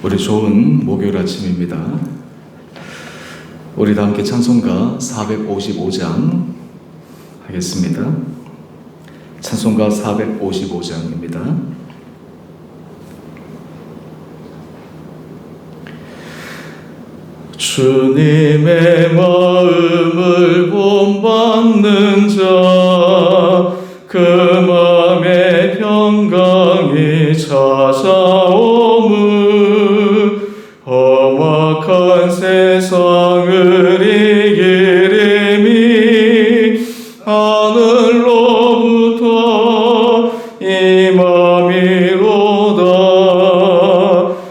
우리 좋은 목요일 아침입니다. 우리 다 함께 찬송가 455장 하겠습니다. 찬송가 455장입니다. 주님의 마음을 본받는 자, 그 마음의 평강이 찾아오므 험악한 세상을 이기림이 하늘로부터 임함이로다.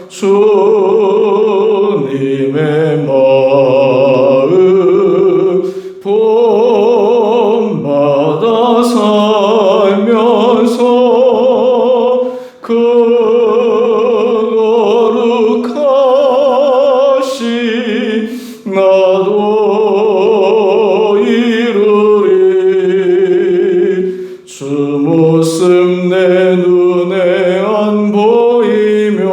주님의 마음 본받아 살면서 그 거룩하신 나도 이루리. 주 모습 내 눈에 안 보이며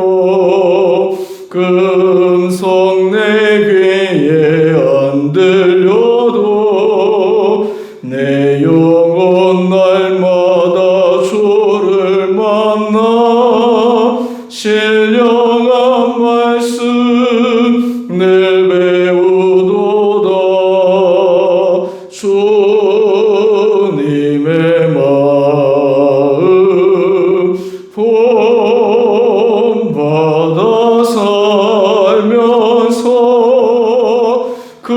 그 음성 내 귀에 안 들려도 내 영혼 날마다 주를 만나 신령한 말씀 늘 배우도다. 주님의 마음 본받아 살면서 그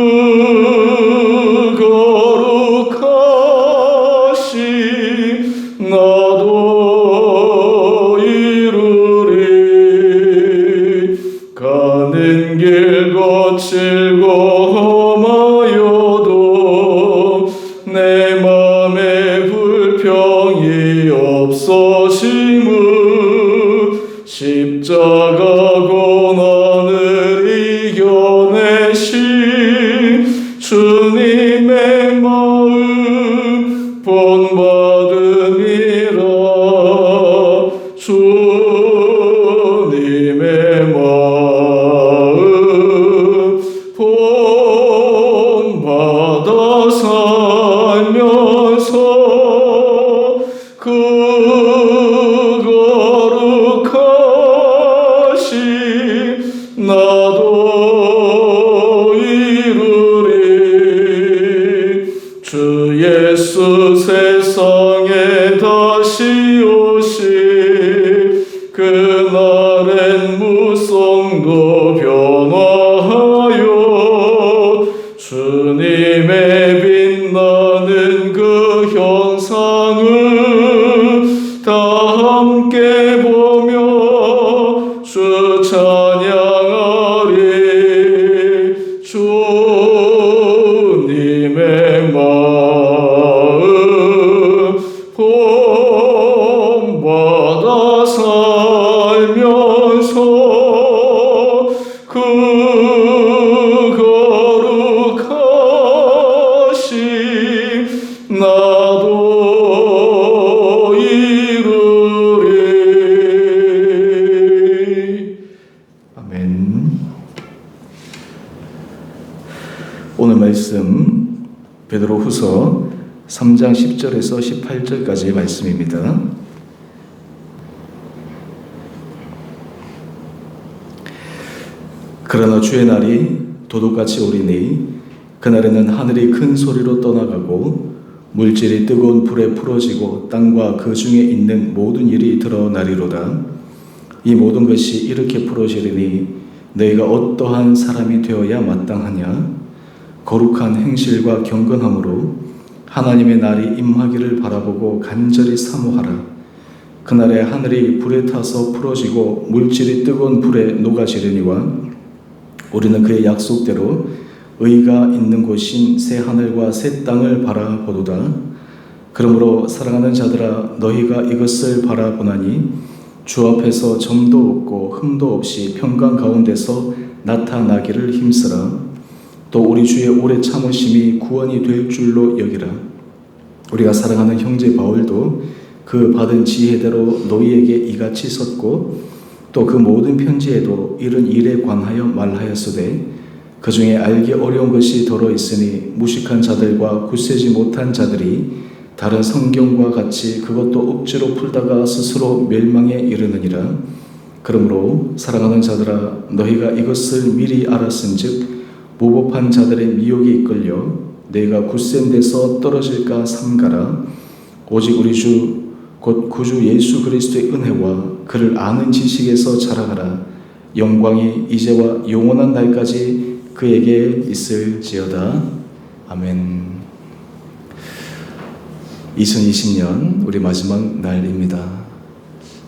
거룩하신 나도 이루리. 가는 길 거칠고 험하여도 내 맘에 불평이 없어짐은 십자가 고난을 이겨내신 주님의 마음 본받음이라. 주님의 마음 본받아 살면서 그 거룩하신 나도 이루리. 주 예수 세상에 다시 오시 그날엔 무성도 변화하여 주님의 빛나는 그 형상을 다 함께 보며 주 찬양하리. 주님의 마음 본받아 살면서 그 거룩하신 나도 이루리. 아멘. 오늘 말씀 베드로후서 3장 10절에서 18절까지의 말씀입니다. 그러나 주의 날이 도둑같이 오리니 그날에는 하늘이 큰 소리로 떠나가고 물질이 뜨거운 불에 풀어지고 땅과 그 중에 있는 모든 일이 드러나리로다. 이 모든 것이 이렇게 풀어지리니 너희가 어떠한 사람이 되어야 마땅하냐? 거룩한 행실과 경건함으로 하나님의 날이 임하기를 바라보고 간절히 사모하라. 그날에 하늘이 불에 타서 풀어지고 물질이 뜨거운 불에 녹아지려니와 우리는 그의 약속대로 의가 있는 곳인 새 하늘과 새 땅을 바라보도다. 그러므로 사랑하는 자들아, 너희가 이것을 바라보나니 주 앞에서 점도 없고 흠도 없이 평강 가운데서 나타나기를 힘쓰라. 또 우리 주의 오래 참으심이 구원이 될 줄로 여기라. 우리가 사랑하는 형제 바울도 그 받은 지혜대로 너희에게 이같이 썼고 또 그 모든 편지에도 이런 일에 관하여 말하였으되 그 중에 알기 어려운 것이 더러 있으니 무식한 자들과 굳세지 못한 자들이 다른 성경과 같이 그것도 억지로 풀다가 스스로 멸망에 이르느니라. 그러므로 사랑하는 자들아, 너희가 이것을 미리 알았은즉 무법한 자들의 미혹에 이끌려 너희가 굳센 데서 떨어질까 삼가라. 오직 우리 주 곧 구주 예수 그리스도의 은혜와 그를 아는 지식에서 자라가라. 영광이 이제와 영원한 날까지 그에게 있을지어다. 아멘. 2020년 우리 마지막 날입니다.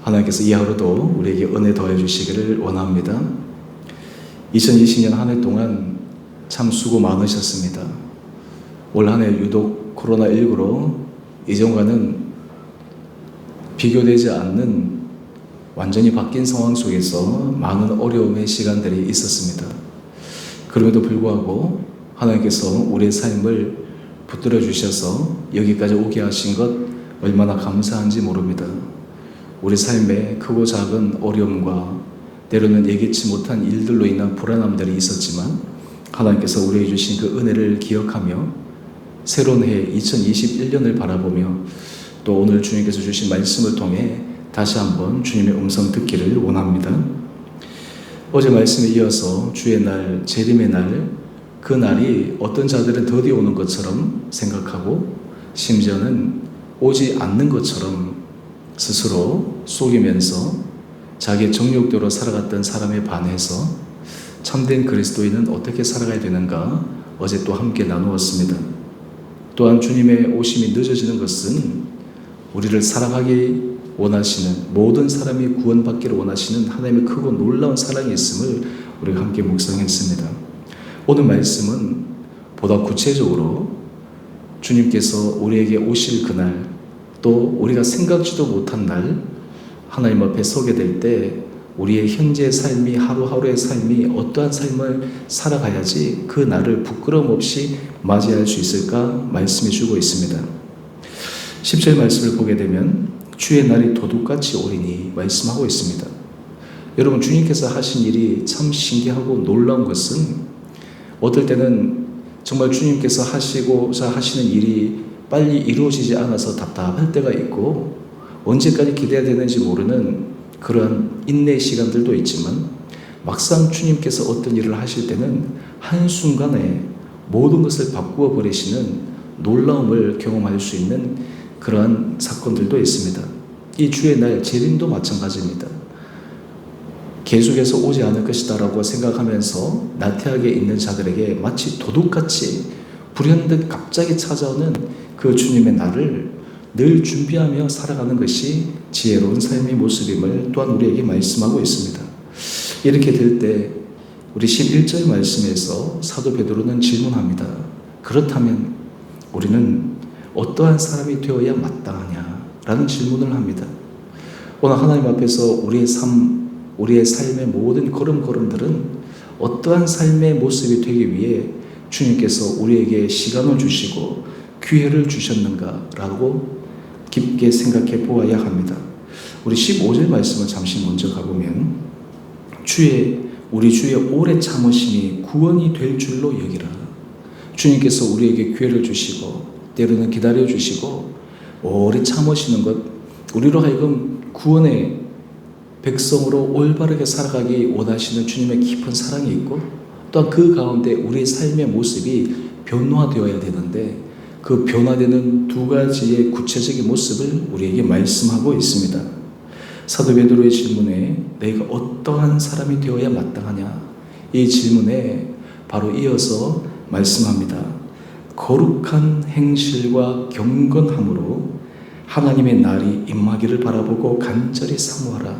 하나님께서 이 하루도 우리에게 은혜 더해 주시기를 원합니다. 2020년 한 해 동안 참 수고 많으셨습니다. 올 한 해 유독 코로나19로 이전과는 비교되지 않는 완전히 바뀐 상황 속에서 많은 어려움의 시간들이 있었습니다. 그럼에도 불구하고 하나님께서 우리의 삶을 붙들어 주셔서 여기까지 오게 하신 것 얼마나 감사한지 모릅니다. 우리 삶에 크고 작은 어려움과 때로는 예기치 못한 일들로 인한 불안함들이 있었지만 하나님께서 우리에게 주신 그 은혜를 기억하며 새로운 해 2021년을 바라보며 또 오늘 주님께서 주신 말씀을 통해 다시 한번 주님의 음성 듣기를 원합니다. 어제 말씀에 이어서 주의 날, 재림의 날, 그 날이 어떤 자들은 드디어 오는 것처럼 생각하고 심지어는 오지 않는 것처럼 스스로 속이면서 자기의 정욕대로 살아갔던 사람에 반해서 참된 그리스도인은 어떻게 살아가야 되는가 어제 또 함께 나누었습니다. 또한 주님의 오심이 늦어지는 것은 우리를 사랑하기 원하시는, 모든 사람이 구원받기를 원하시는 하나님의 크고 놀라운 사랑이 있음을 우리가 함께 묵상했습니다. 오늘 말씀은 보다 구체적으로 주님께서 우리에게 오실 그날, 또 우리가 생각지도 못한 날 하나님 앞에 서게 될 때 우리의 현재의 삶이, 하루하루의 삶이 어떠한 삶을 살아가야지 그 날을 부끄러움 없이 맞이할 수 있을까 말씀해 주고 있습니다. 10절 말씀을 보게 되면 주의 날이 도둑같이 오리니 말씀하고 있습니다. 여러분, 주님께서 하신 일이 참 신기하고 놀라운 것은 어떨 때는 정말 주님께서 하시고자 하시는 일이 빨리 이루어지지 않아서 답답할 때가 있고 언제까지 기대해야 되는지 모르는 그러한 인내의 시간들도 있지만 막상 주님께서 어떤 일을 하실 때는 한순간에 모든 것을 바꾸어 버리시는 놀라움을 경험할 수 있는 그러한 사건들도 있습니다. 이 주의 날 재림도 마찬가지입니다. 계속해서 오지 않을 것이다 라고 생각하면서 나태하게 있는 자들에게 마치 도둑같이 불현듯 갑자기 찾아오는 그 주님의 날을 늘 준비하며 살아가는 것이 지혜로운 삶의 모습임을 또한 우리에게 말씀하고 있습니다. 이렇게 될 때 우리 11절 말씀에서 사도 베드로는 질문합니다. 그렇다면 우리는 어떠한 사람이 되어야 마땅하냐? 라는 질문을 합니다. 오늘 하나님 앞에서 우리의 삶, 우리의 삶의 모든 걸음걸음들은 어떠한 삶의 모습이 되기 위해 주님께서 우리에게 시간을 주시고 기회를 주셨는가라고 깊게 생각해 보아야 합니다. 우리 15절 말씀을 잠시 먼저 가보면 우리 주의 오래 참으심이 구원이 될 줄로 여기라. 주님께서 우리에게 기회를 주시고 때로는 기다려주시고 오래 참으시는 것, 우리로 하여금 구원의 백성으로 올바르게 살아가기 원하시는 주님의 깊은 사랑이 있고 또한 그 가운데 우리의 삶의 모습이 변화되어야 되는데 그 변화되는 두 가지의 구체적인 모습을 우리에게 말씀하고 있습니다. 사도 베드로의 질문에 내가 어떠한 사람이 되어야 마땅하냐? 이 질문에 바로 이어서 말씀합니다. 거룩한 행실과 경건함으로 하나님의 날이 임하기를 바라보고 간절히 사모하라.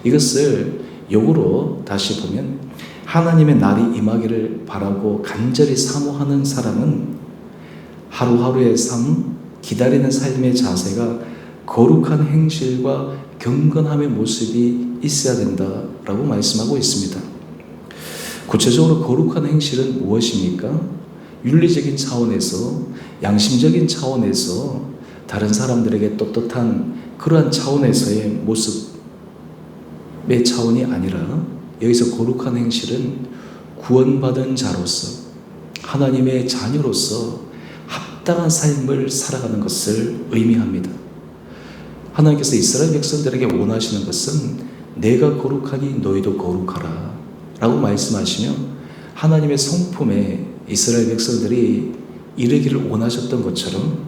이것을 역으로 다시 보면 하나님의 날이 임하기를 바라고 간절히 사모하는 사람은 하루하루의 삶, 기다리는 삶의 자세가 거룩한 행실과 경건함의 모습이 있어야 된다라고 말씀하고 있습니다. 구체적으로 거룩한 행실은 무엇입니까? 윤리적인 차원에서, 양심적인 차원에서 다른 사람들에게 떳떳한 그러한 차원에서의 모습, 차원이 아니라 여기서 거룩한 행실은 구원받은 자로서 하나님의 자녀로서 합당한 삶을 살아가는 것을 의미합니다. 하나님께서 이스라엘 백성들에게 원하시는 것은 내가 거룩하니 너희도 거룩하라 라고 말씀하시며 하나님의 성품에 이스라엘 백성들이 이르기를 원하셨던 것처럼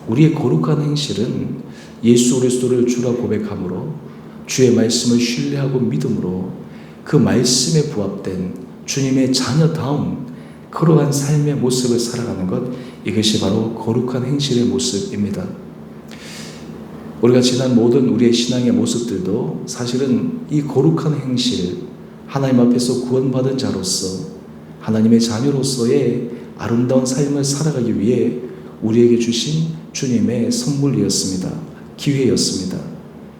우리의 거룩한 행실은 예수 그리스도를 주라 고백함으로 주의 말씀을 신뢰하고 믿음으로 그 말씀에 부합된 주님의 자녀다움 그러한 삶의 모습을 살아가는 것, 이것이 바로 거룩한 행실의 모습입니다. 우리가 지난 모든 우리의 신앙의 모습들도 사실은 이 거룩한 행실, 하나님 앞에서 구원받은 자로서 하나님의 자녀로서의 아름다운 삶을 살아가기 위해 우리에게 주신 주님의 선물이었습니다. 기회였습니다.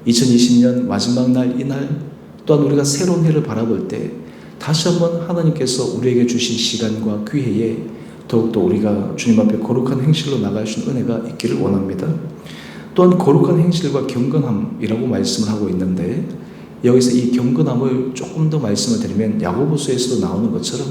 2020년 마지막 날 이날 또한 우리가 새로운 해를 바라볼 때 다시 한번 하나님께서 우리에게 주신 시간과 기회에 더욱더 우리가 주님 앞에 거룩한 행실로 나갈 수 있는 은혜가 있기를 원합니다. 또한 거룩한 행실과 경건함이라고 말씀을 하고 있는데 여기서 이 경건함을 조금 더 말씀을 드리면 야고보서에서도 나오는 것처럼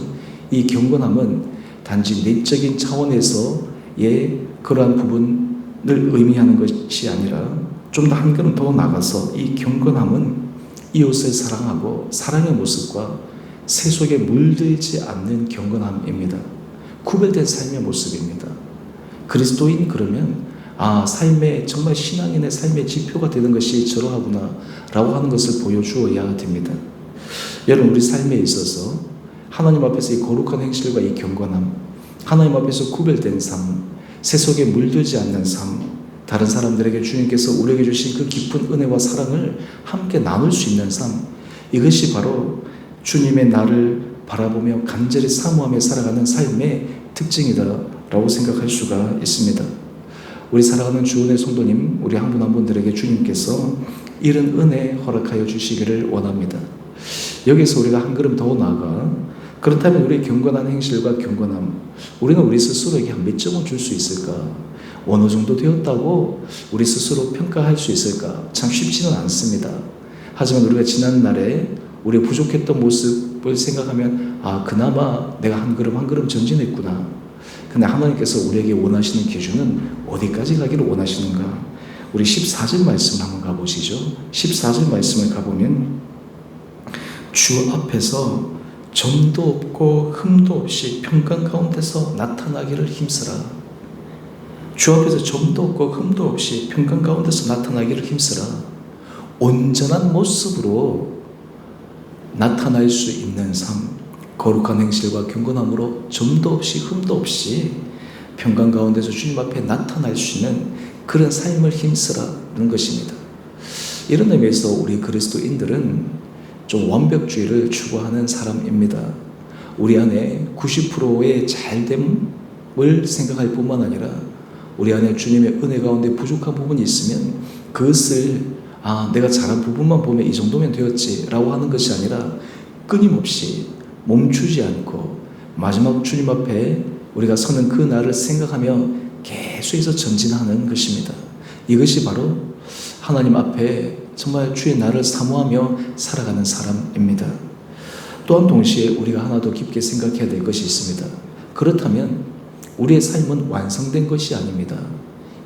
이 경건함은 단지 내적인 차원에서의 그러한 부분을 의미하는 것이 아니라 좀 더 한 걸음 더 나가서 이 경건함은 이웃을 사랑하고 사랑의 모습과 세속에 물들지 않는 경건함입니다. 구별된 삶의 모습입니다. 그리스도인 그러면 삶의 정말 신앙인의 삶의 지표가 되는 것이 저러하구나 라고 하는 것을 보여주어야 됩니다. 여러분 우리 삶에 있어서 하나님 앞에서 이 거룩한 행실과 이 경건함, 하나님 앞에서 구별된 삶, 세속에 물들지 않는 삶, 다른 사람들에게 주님께서 우리에게 주신 그 깊은 은혜와 사랑을 함께 나눌 수 있는 삶, 이것이 바로 주님의 나를 바라보며 간절히 사모하며 살아가는 삶의 특징이다라고 생각할 수가 있습니다. 우리 사랑하는 주은혜 성도님, 우리 한 분 한 분들에게 주님께서 이런 은혜 허락하여 주시기를 원합니다. 여기서 우리가 한 걸음 더 나아가 그렇다면 우리의 경건한 행실과 경건함, 우리는 우리 스스로에게 한 몇 점을 줄 수 있을까? 어느 정도 되었다고 우리 스스로 평가할 수 있을까? 참 쉽지는 않습니다. 하지만 우리가 지난날에 우리의 부족했던 모습을 생각하면 그나마 내가 한 걸음 한 걸음 전진했구나. 근데 하나님께서 우리에게 원하시는 기준은 어디까지 가기를 원하시는가? 우리 14절 말씀을 한번 가보시죠. 14절 말씀을 가보면 주 앞에서 점도 없고 흠도 없이 평강 가운데서 나타나기를 힘쓰라. 주 앞에서 점도 없고 흠도 없이 평강 가운데서 나타나기를 힘쓰라. 온전한 모습으로 나타날 수 있는 삶, 거룩한 행실과 경건함으로 점도 없이 흠도 없이 평강 가운데서 주님 앞에 나타날 수 있는 그런 삶을 힘쓰라는 것입니다. 이런 의미에서 우리 그리스도인들은 좀 완벽주의를 추구하는 사람입니다. 우리 안에 90%의 잘됨을 생각할 뿐만 아니라 우리 안에 주님의 은혜 가운데 부족한 부분이 있으면 그것을 내가 잘한 부분만 보면 이 정도면 되었지 라고 하는 것이 아니라 끊임없이 멈추지 않고 마지막 주님 앞에 우리가 서는 그 날을 생각하며 계속해서 전진하는 것입니다. 이것이 바로 하나님 앞에 정말 주의 날을 사모하며 살아가는 사람입니다. 또한 동시에 우리가 하나 더 깊게 생각해야 될 것이 있습니다. 그렇다면 우리의 삶은 완성된 것이 아닙니다.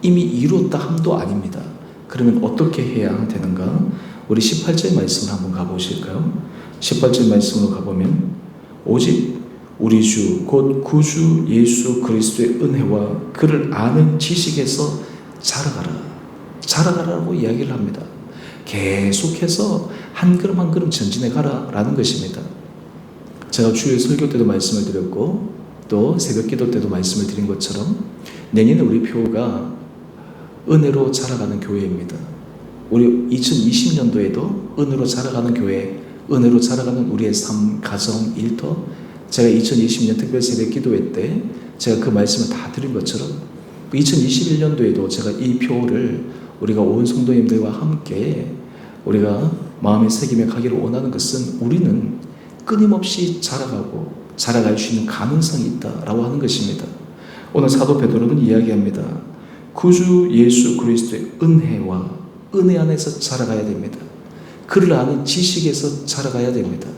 이미 이루었다 함도 아닙니다. 그러면 어떻게 해야 되는가? 우리 18절 말씀을 한번 가보실까요? 18절 말씀으로 가보면 오직 우리 주 곧 구주 예수 그리스도의 은혜와 그를 아는 지식에서 자라가라고 이야기를 합니다. 계속해서 한 걸음 한 걸음 전진해 가라라는 것입니다. 제가 주일 설교 때도 말씀을 드렸고 또 새벽 기도 때도 말씀을 드린 것처럼 내년에 우리 표가 은혜로 자라가는 교회입니다. 우리 2020년도에도 은혜로 자라가는 교회, 은혜로 자라가는 우리의 삶, 가정, 일터, 제가 2020년 특별 새벽 기도회 때 제가 그 말씀을 다 드린 것처럼 2021년도에도 제가 이 표를 우리가 온 성도님들과 함께 우리가 마음에 새기며 가기를 원하는 것은 우리는 끊임없이 자라갈 수 있는 가능성이 있다라고 하는 것입니다. 오늘 사도 베드로는 이야기합니다. 구주 예수 그리스도의 은혜와 은혜 안에서 자라가야 됩니다. 그를 아는 지식에서 자라가야 됩니다.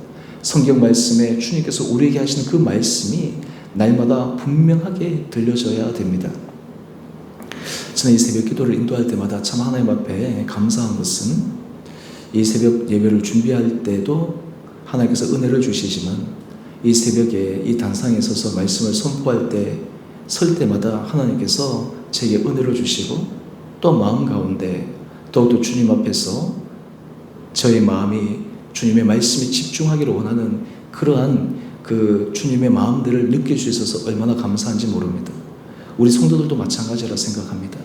성경 말씀에 주님께서 우리에게 하시는 그 말씀이 날마다 분명하게 들려져야 됩니다. 저는 이 새벽 기도를 인도할 때마다 참 하나님 앞에 감사한 것은 이 새벽 예배를 준비할 때도 하나님께서 은혜를 주시지만 이 새벽에 이 단상에 서서 말씀을 선포할 때 설 때마다 하나님께서 제게 은혜를 주시고 또 마음 가운데 더욱더 주님 앞에서 저의 마음이 주님의 말씀에 집중하기를 원하는 그러한 그 주님의 마음들을 느껴주셔서 얼마나 감사한지 모릅니다. 우리 성도들도 마찬가지라 생각합니다.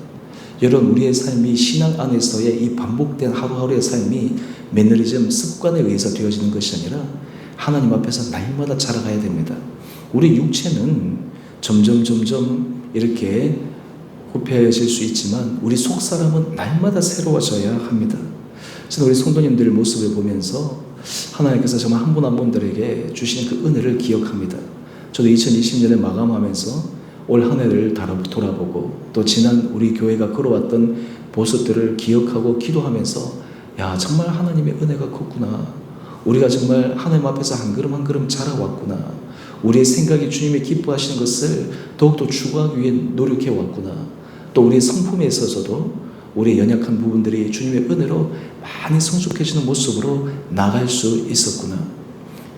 여러분, 우리의 삶이 신앙 안에서의 이 반복된 하루하루의 삶이 매너리즘, 습관에 의해서 되어지는 것이 아니라 하나님 앞에서 날마다 자라가야 됩니다. 우리 육체는 점점 이렇게 후패해질 수 있지만 우리 속사람은 날마다 새로워져야 합니다. 저는 우리 성도님들 모습을 보면서 하나님께서 정말 한 분 한 분들에게 주신 그 은혜를 기억합니다. 저도 2020년에 마감하면서 올 한 해를 돌아보고 또 지난 우리 교회가 걸어왔던 모습들을 기억하고 기도하면서 야, 정말 하나님의 은혜가 컸구나. 우리가 정말 하나님 앞에서 한 걸음 한 걸음 자라왔구나. 우리의 생각이 주님이 기뻐하시는 것을 더욱더 추구하기 위해 노력해 왔구나. 또 우리의 성품에 있어서도 우리의 연약한 부분들이 주님의 은혜로 많이 성숙해지는 모습으로 나갈 수 있었구나.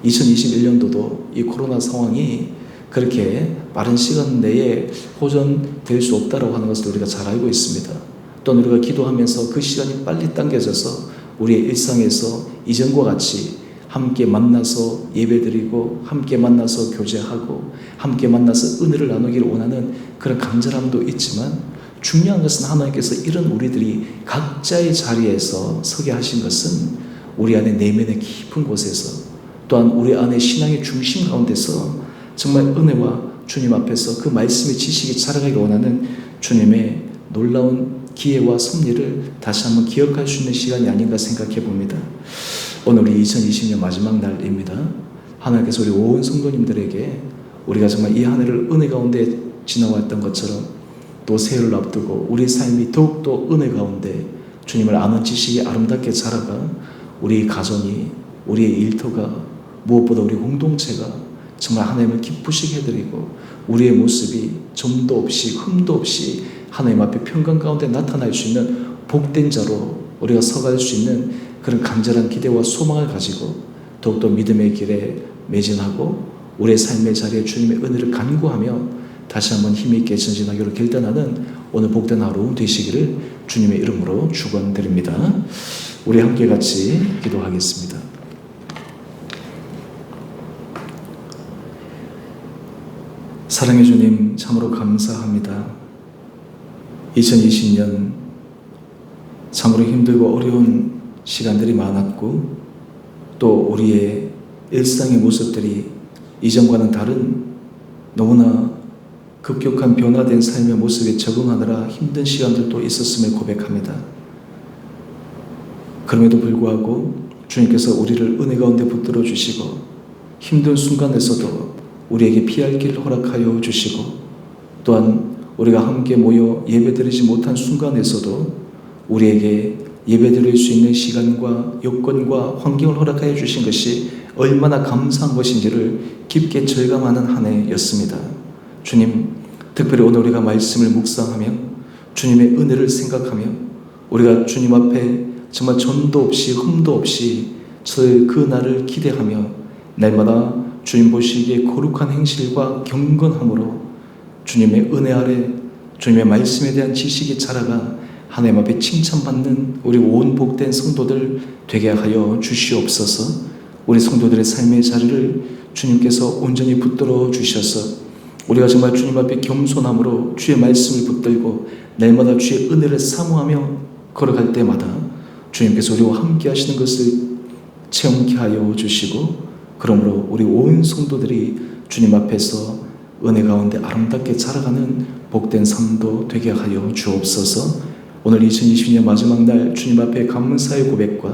2021년도도 이 코로나 상황이 그렇게 빠른 시간 내에 호전될 수 없다고 하는 것을 우리가 잘 알고 있습니다. 또 우리가 기도하면서 그 시간이 빨리 당겨져서 우리의 일상에서 이전과 같이 함께 만나서 예배드리고 함께 만나서 교제하고 함께 만나서 은혜를 나누기를 원하는 그런 간절함도 있지만 중요한 것은 하나님께서 이런 우리들이 각자의 자리에서 서게 하신 것은 우리 안에 내면의 깊은 곳에서 또한 우리 안에 신앙의 중심 가운데서 정말 은혜와 주님 앞에서 그 말씀의 지식이 자라가기 원하는 주님의 놀라운 기회와 섭리를 다시 한번 기억할 수 있는 시간이 아닌가 생각해 봅니다. 오늘 우리 2020년 마지막 날입니다. 하나님께서 우리 온 성도님들에게 우리가 정말 이 한 해를 은혜 가운데 지나왔던 것처럼 또 새해를 앞두고 우리 삶이 더욱더 은혜 가운데 주님을 아는 지식이 아름답게 자라가 우리 가정이, 우리의 일터가, 무엇보다 우리 공동체가 정말 하나님을 기쁘시게 해드리고 우리의 모습이 점도 없이 흠도 없이 하나님 앞에 평강 가운데 나타날 수 있는 복된 자로 우리가 서갈 수 있는 그런 간절한 기대와 소망을 가지고 더욱더 믿음의 길에 매진하고 우리의 삶의 자리에 주님의 은혜를 간구하며 다시 한번 힘있게 전진하기로 결단하는 오늘 복된 하루 되시기를 주님의 이름으로 축원드립니다. 우리 함께 같이 기도하겠습니다. 사랑의 주님, 참으로 감사합니다. 2020년 참으로 힘들고 어려운 시간들이 많았고 또 우리의 일상의 모습들이 이전과는 다른 너무나 급격한 변화된 삶의 모습에 적응하느라 힘든 시간들도 있었음을 고백합니다. 그럼에도 불구하고 주님께서 우리를 은혜 가운데 붙들어 주시고 힘든 순간에서도 우리에게 피할 길을 허락하여 주시고 또한 우리가 함께 모여 예배드리지 못한 순간에서도 우리에게 예배드릴 수 있는 시간과 여건과 환경을 허락하여 주신 것이 얼마나 감사한 것인지를 깊게 절감하는 한 해였습니다. 주님, 특별히 오늘 우리가 말씀을 묵상하며 주님의 은혜를 생각하며 우리가 주님 앞에 정말 전도 없이 흠도 없이 그 날을 기대하며 날마다 주님 보시기에 거룩한 행실과 경건함으로 주님의 은혜 아래 주님의 말씀에 대한 지식이 자라가 하나님 앞에 칭찬받는 우리 온 복된 성도들 되게 하여 주시옵소서. 우리 성도들의 삶의 자리를 주님께서 온전히 붙들어 주셔서 우리가 정말 주님 앞에 겸손함으로 주의 말씀을 붙들고 날마다 주의 은혜를 사모하며 걸어갈 때마다 주님께서 우리와 함께 하시는 것을 체험케 하여 주시고 그러므로 우리 온 성도들이 주님 앞에서 은혜 가운데 아름답게 자라가는 복된 삶도 되게 하여 주옵소서. 오늘 2020년 마지막 날 주님 앞에 감사의 고백과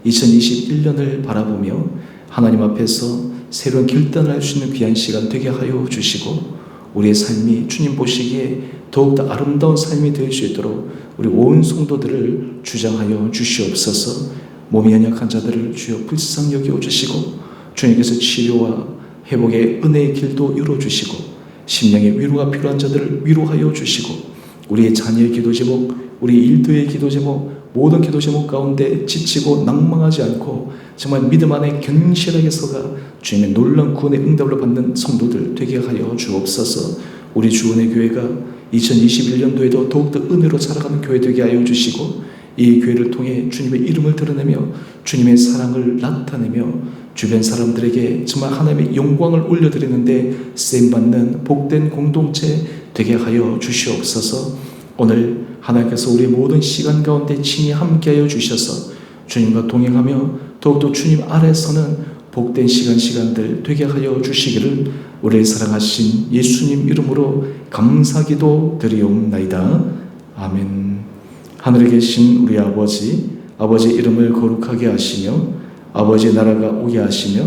2021년을 바라보며 하나님 앞에서 새로운 결단을 할 수 있는 귀한 시간 되게 하여 주시고 우리의 삶이 주님 보시기에 더욱더 아름다운 삶이 될 수 있도록 우리 온 성도들을 주장하여 주시옵소서. 몸이 연약한 자들을 주여 불쌍히 여겨주시고 주님께서 치료와 회복의 은혜의 길도 열어주시고 심령의 위로가 필요한 자들을 위로하여 주시고 우리의 자녀의 기도 제목, 우리 일터의 기도 제목, 모든 기도 제목 가운데 지치고 낭망하지 않고 정말 믿음 안에 견실하게 서가 주님의 놀라운 구원의 응답을 받는 성도들 되게 하여 주옵소서. 우리 주원의 교회가 2021년도에도 더욱더 은혜로 자라가는 교회 되게 하여 주시고 이 교회를 통해 주님의 이름을 드러내며 주님의 사랑을 나타내며 주변 사람들에게 정말 하나님의 영광을 올려드리는데 쓰임받는 복된 공동체 되게 하여 주시옵소서. 오늘 하나님께서 우리의 모든 시간 가운데 친히 함께하여 주셔서 주님과 동행하며 더욱더 주님 아래서는 복된 시간들 되게 하여 주시기를 우리를 사랑하신 예수님 이름으로 감사기도 드리옵나이다. 아멘. 하늘에 계신 우리 아버지 이름을 거룩하게 하시며 아버지의 나라가 오게 하시며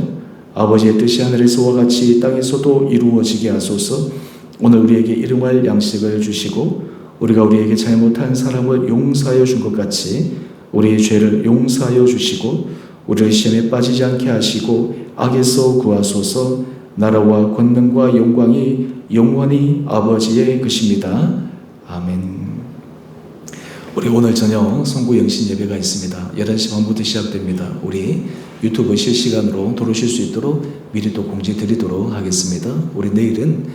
아버지의 뜻이 하늘에서와 같이 땅에서도 이루어지게 하소서. 오늘 우리에게 일용할 양식을 주시고 우리가 우리에게 잘못한 사람을 용서하여 준 것 같이 우리의 죄를 용서하여 주시고 우리를 시험에 빠지지 않게 하시고 악에서 구하소서. 나라와 권능과 영광이 영원히 아버지의 것입니다. 아멘. 우리 오늘 저녁 성구 영신 예배가 있습니다. 11시 반부터 시작됩니다. 우리 유튜브 실시간으로 들어오실 수 있도록 미리 또 공지 드리도록 하겠습니다. 우리 내일은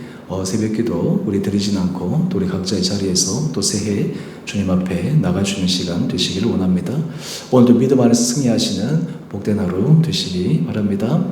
새벽기도 우리 드리진 않고 또 우리 각자의 자리에서 또 새해 주님 앞에 나가주는 시간 되시기를 원합니다. 오늘도 믿음 안에서 승리하시는 복된 하루 되시기 바랍니다.